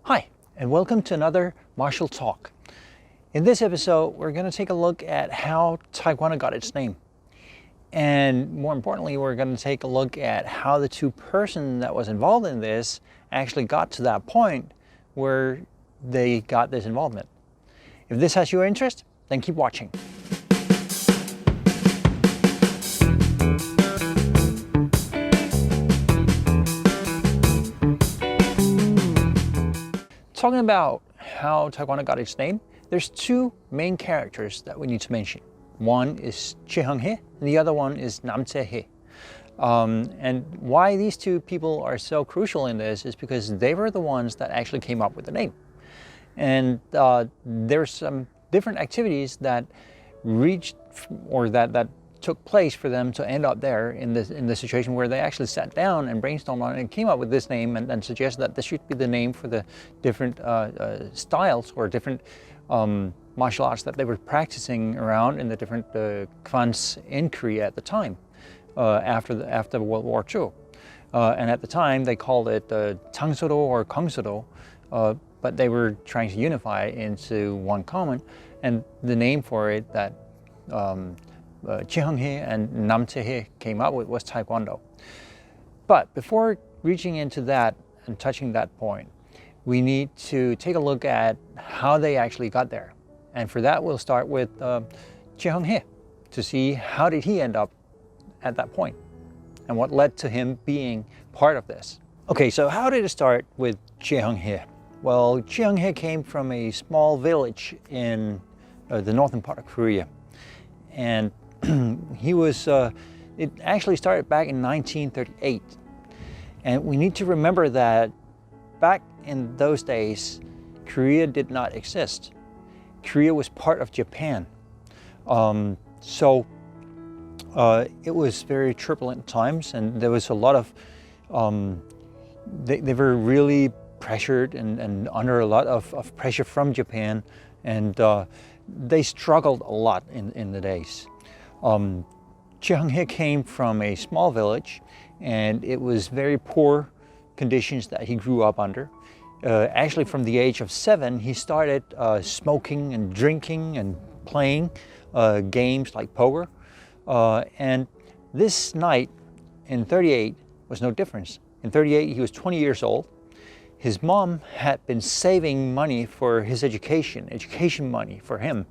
Hi, and welcome to another martial talk. In this episode, we're going to take a look at how Taekwondo got its name. And more importantly, we're going to take a look at how the two persons that was involved in this actually got to that point where they got this involvement. If this has your interest, then keep watching. Talking about how Taekwondo got its name, there's two main characters that we need to mention. One is Choi and the other one is Tae-hi. And why these two people are so crucial in this is because they were the ones that actually came up with the name. And there's some different activities that reached or that took place for them to end up there in the situation where they actually sat down and brainstormed on it and came up with this name and suggested that this should be the name for the different styles or different martial arts that they were practicing around in the different Kwans in Korea at the time after World War II. And at the time they called it Tangsodo or Kongsodo, but they were trying to unify into one common, and the name for it that Choi and Tae-hi came up with was Taekwondo. But before reaching into that and touching that point, we need to take a look at how they actually got there. And for that, we'll start with Choi to see how did he end up at that point and what led to him being part of this. Okay, so how did it start with Choi? Well, Choi came from a small village in the northern part of Korea. And he was, it actually started back in 1938. And we need to remember that back in those days, Korea did not exist. Korea was part of Japan. So it was very turbulent times, and there was a lot of, they were really pressured and under a lot of pressure from Japan, and they struggled a lot in the days. Choi came from a small village, and it was very poor conditions that he grew up under. Actually, from the age of 7, he started smoking and drinking and playing games like poker. And this night in 38 was no difference. In 38, he was 20 years old. His mom had been saving money for his education money for him,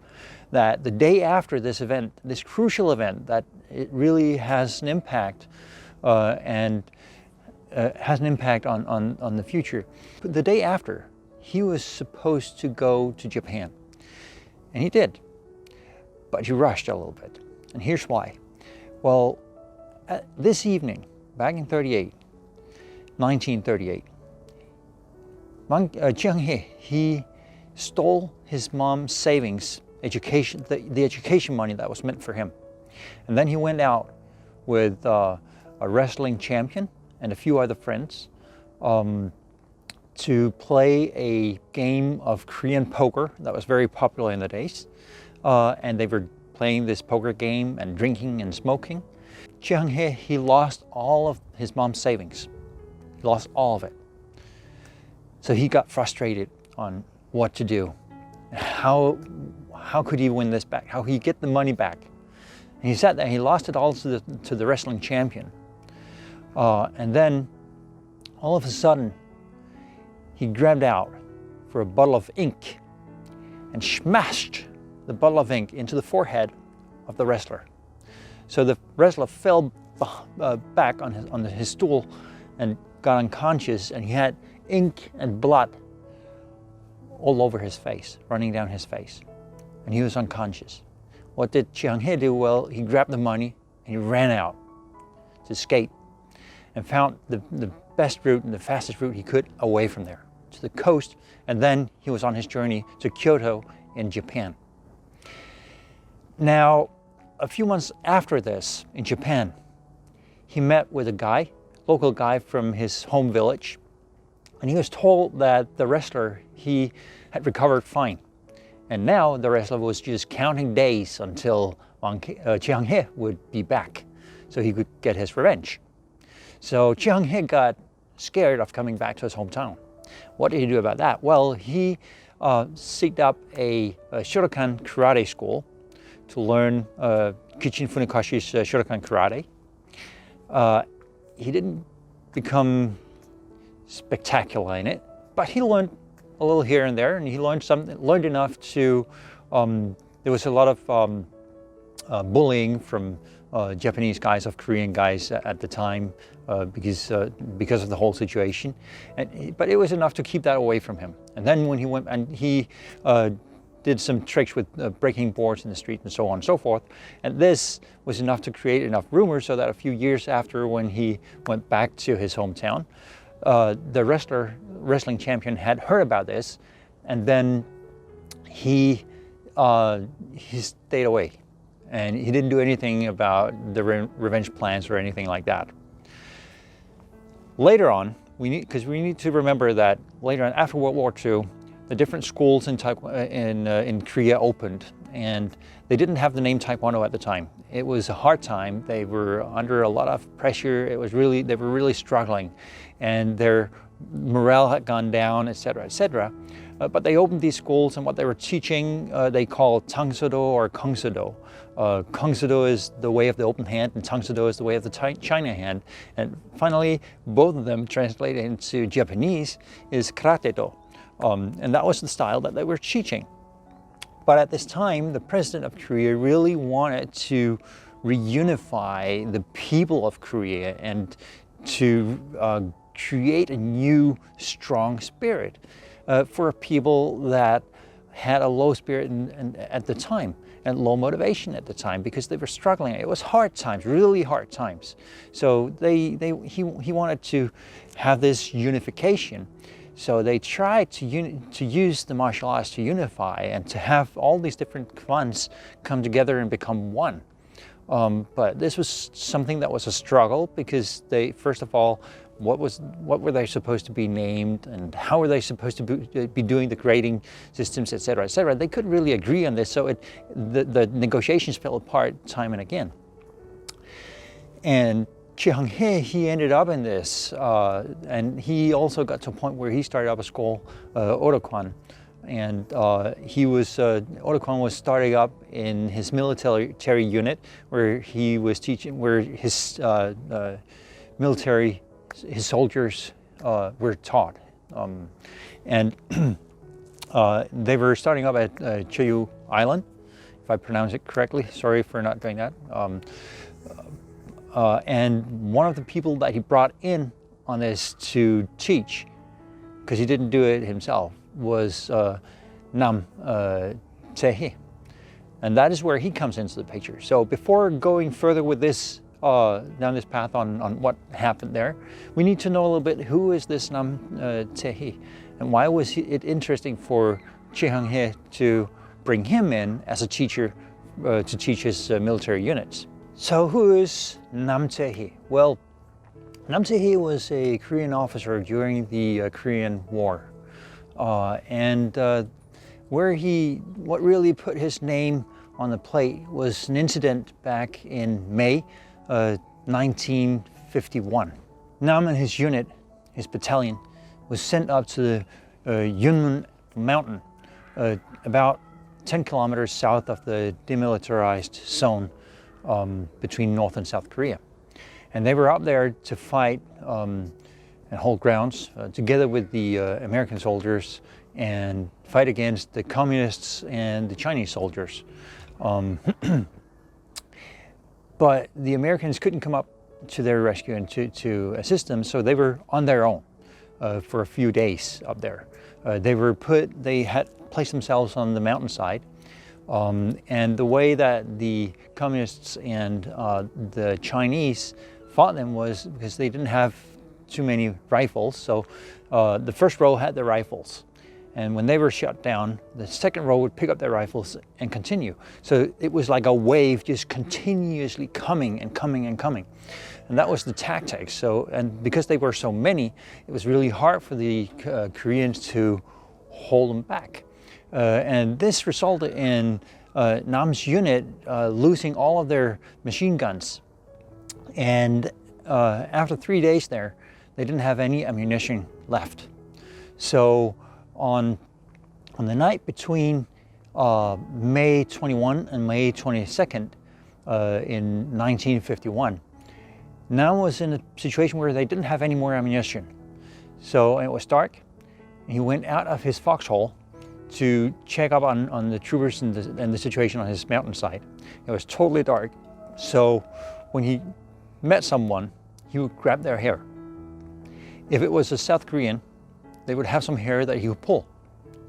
that the day after this event, this crucial event, that it really has an impact and has an impact on the future. But the day after, he was supposed to go to Japan, and he did, but he rushed a little bit, and here's why. Well, this evening, back in 1938, Choi, he stole his mom's savings, the education money that was meant for him. And then he went out with a wrestling champion and a few other friends to play a game of Korean poker that was very popular in the days. And they were playing this poker game and drinking and smoking. Choi, he lost all of his mom's savings. He lost all of it. So he got frustrated on what to do. How could he win this back? How could he get the money back? And he said that he lost it all to the wrestling champion. And then all of a sudden, he grabbed out for a bottle of ink and smashed the bottle of ink into the forehead of the wrestler. So the wrestler fell back on his stool and got unconscious, and he had ink and blood all over his face, running down his face, and he was unconscious. What did Choi do? Well, he grabbed the money and he ran out to escape and found the best route and the fastest route he could away from there to the coast, and then he was on his journey to Kyoto in Japan. Now, a few months after this in Japan, he met with a local guy from his home village, and he was told that the wrestler, he had recovered fine. And now the wrestler was just counting days until Choi would be back so he could get his revenge. So Choi got scared of coming back to his hometown. What did he do about that? Well, he seeked up a Shotokan karate school to learn Kichin Funakashi's Shotokan karate. He didn't become spectacular in it, but he learned a little here and there, and he learned enough to. There was a lot of bullying from Japanese guys, of Korean guys at the time, because of the whole situation. But it was enough to keep that away from him. And then when he went and he did some tricks with breaking boards in the street and so on and so forth. And this was enough to create enough rumors so that a few years after, when he went back to his hometown, the wrestling champion had heard about this, and then he stayed away, and he didn't do anything about the revenge plans or anything like that. Later on, we need to remember that later on, after World War II, the different schools in Korea opened, and they didn't have the name Taekwondo at the time. It was a hard time. They were under a lot of pressure. They were really struggling, and their morale had gone down, etc., etc. But they opened these schools, and what they were teaching, they call Tangsudo or Kungsudo. Kungsudo is the way of the open hand, and Tangsudo is the way of the China hand. And finally, both of them translated into Japanese is Karate-do. And that was the style that they were teaching. But at this time, the president of Korea really wanted to reunify the people of Korea and to create a new, strong spirit for people that had a low spirit at the time and low motivation at the time, because they were struggling. It was hard times, really hard times. So he wanted to have this unification. So they tried to use the martial arts to unify and to have all these different clans come together and become one. But this was something that was a struggle, because they, first of all, what were they supposed to be named, and how were they supposed to be doing the grading systems, etc., etc. They couldn't really agree on this, so the negotiations fell apart time and again. And Choi, he ended up in this, and he also got to a point where he started up a school, Kwan, and Kwan was starting up in his military unit, where he was teaching, where his his soldiers were taught, and they were starting up at Jeju Island, if I pronounce it correctly. Sorry for not doing that. And one of the people that he brought in on this to teach, because he didn't do it himself, was Tae-hi. And that is where he comes into the picture. So before going further with this, down this path on what happened there, we need to know a little bit, who is this Tae-hi, and why was it interesting for Choi to bring him in as a teacher to teach his military units. So who is Tae-hi? Well, Tae-hi was a Korean officer during the Korean War. What really put his name on the plate was an incident back in May 1951. Nam and his unit, his battalion, was sent up to the Yunmun mountain, about 10 kilometers south of the demilitarized zone between North and South Korea. And they were up there to fight and hold grounds together with the American soldiers and fight against the communists and the Chinese soldiers. But the Americans couldn't come up to their rescue and to assist them, so they were on their own for a few days up there. They had placed themselves on the mountainside, and the way that the communists and the Chinese fought them was because they didn't have too many rifles. So the first row had their rifles, and when they were shot down, the second row would pick up their rifles and continue. So it was like a wave just continuously coming and coming and coming. And that was the tactics. So, and because they were so many, it was really hard for the Koreans to hold them back. And this resulted in Nam's unit losing all of their machine guns. And after 3 days there, they didn't have any ammunition left. So on the night between May 21 and May 22nd in 1951, Nam was in a situation where they didn't have any more ammunition. So it was dark, and he went out of his foxhole to check up on the troopers and the situation on his mountainside. It was totally dark, so when he met someone, he would grab their hair. If it was a South Korean, they would have some hair that he would pull.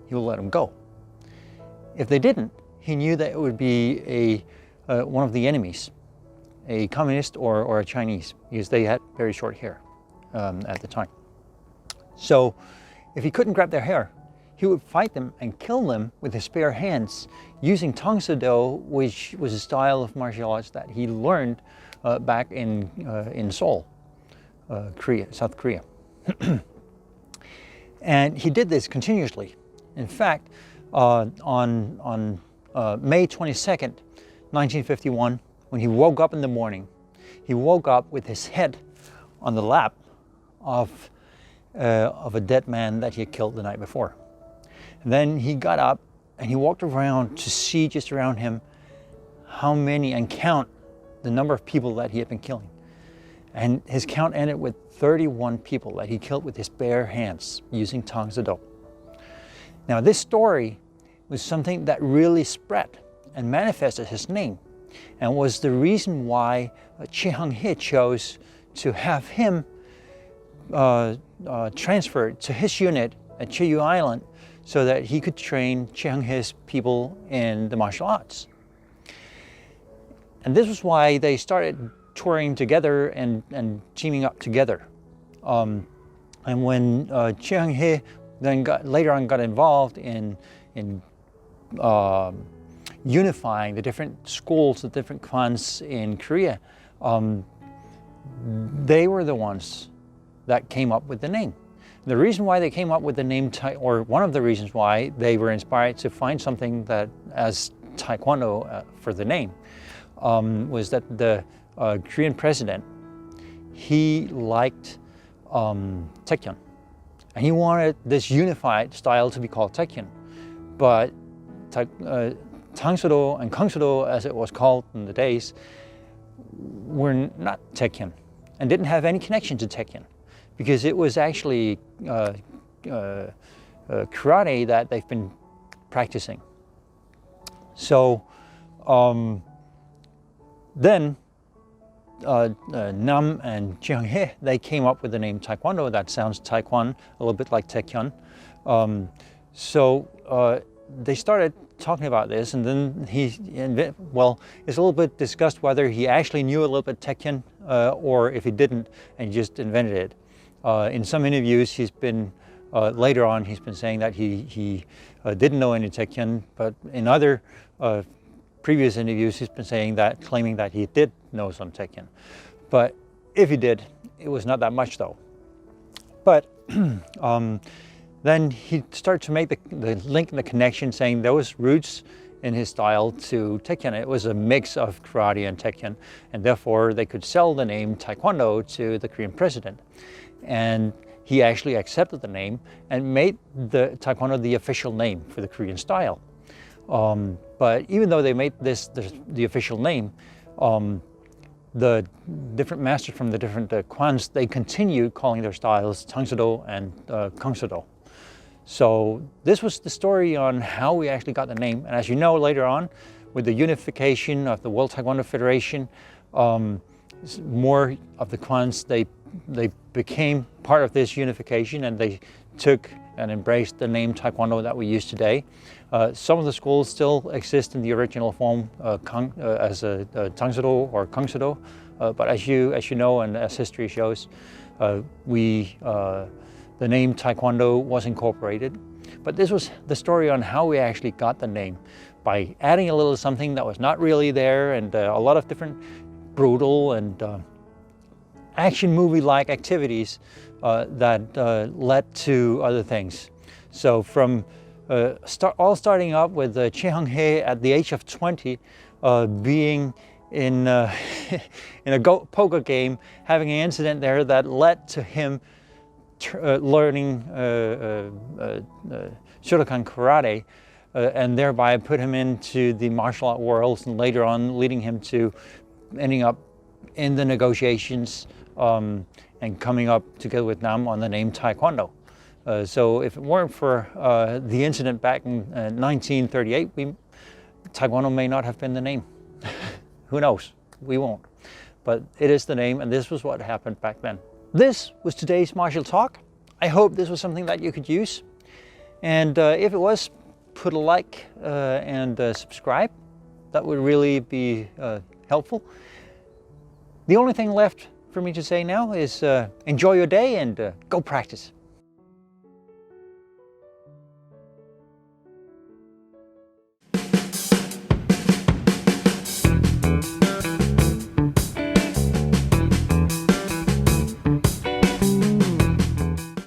He would let them go. If they didn't, he knew that it would be one of the enemies, a communist or a Chinese, because they had very short hair at the time. So if he couldn't grab their hair, he would fight them and kill them with his bare hands using Tang Do, which was a style of martial arts that he learned back in Seoul, South Korea. And he did this continuously. In fact, on May 22nd, 1951, when he woke up in the morning, he woke up with his head on the lap of a dead man that he had killed the night before. And then he got up and he walked around to see just around him how many and count the number of people that he had been killing. And his count ended with 31 people that he killed with his bare hands using Tang Do. Now this story was something that really spread and manifested his name, and was the reason why Choi Hyun chose to have him transferred to his unit at Jeju Island so that he could train Choi Hyun-he's people in the martial arts. And this was why they started touring together and teaming up together. And when Choi Hyun-he then later on got involved in unifying the different schools, the different Kwans in Korea, they were the ones that came up with the name. The reason why they came up with the name, or one of the reasons why they were inspired to find something that as Taekwondo for the name, was that the Korean president, he liked Taekyon, and he wanted this unified style to be called Taekyon. But Tang-do and Kang-do, as it was called in the days, were not Taekyon and didn't have any connection to Taekyon, because it was actually karate that they've been practicing. So then Nam and Choi Hyun-he, they came up with the name Taekwondo. That sounds Taekwon, a little bit like Taekyon. So they started talking about this, and then it's a little bit discussed whether he actually knew a little bit Taekyon or if he didn't and he just invented it. In some interviews, he's been later on he's been saying that he didn't know any Taekyon, but in other previous interviews he's been claiming that he did know some Taekyon. But if he did, it was not that much though. But then he started to make the link and the connection, saying there was roots in his style to Taekyon. It was a mix of karate and Taekyon, and therefore they could sell the name Taekwondo to the Korean president. And he actually accepted the name and made the Taekwondo the official name for the Korean style. But even though they made this the official name, the different masters from the different Kwans, they continued calling their styles Tang-do and Kang-do. So this was the story on how we actually got the name. And as you know, later on, with the unification of the World Taekwondo Federation, more of the Kwans, they became part of this unification, and they took and embraced the name Taekwondo that we use today. Some of the schools still exist in the original form as a Tang-do or Kang-do, but as you know, and as history shows, the name Taekwondo was incorporated. But this was the story on how we actually got the name, by adding a little something that was not really there, and a lot of different brutal and action movie-like activities that led to other things. So from starting up with Choi Hyun-he at the age of 20, being in in a poker game, having an incident there that led to him learning Shotokan karate, and thereby put him into the martial art worlds, and later on leading him to ending up in the negotiations and coming up together with Nam on the name Taekwondo. So if it weren't for the incident back in 1938, Taekwondo may not have been the name. Who knows? We won't. But it is the name, and this was what happened back then. This was today's martial talk. I hope this was something that you could use. And if it was, put a like and subscribe. That would really be helpful. The only thing left for me to say now is enjoy your day and go practice.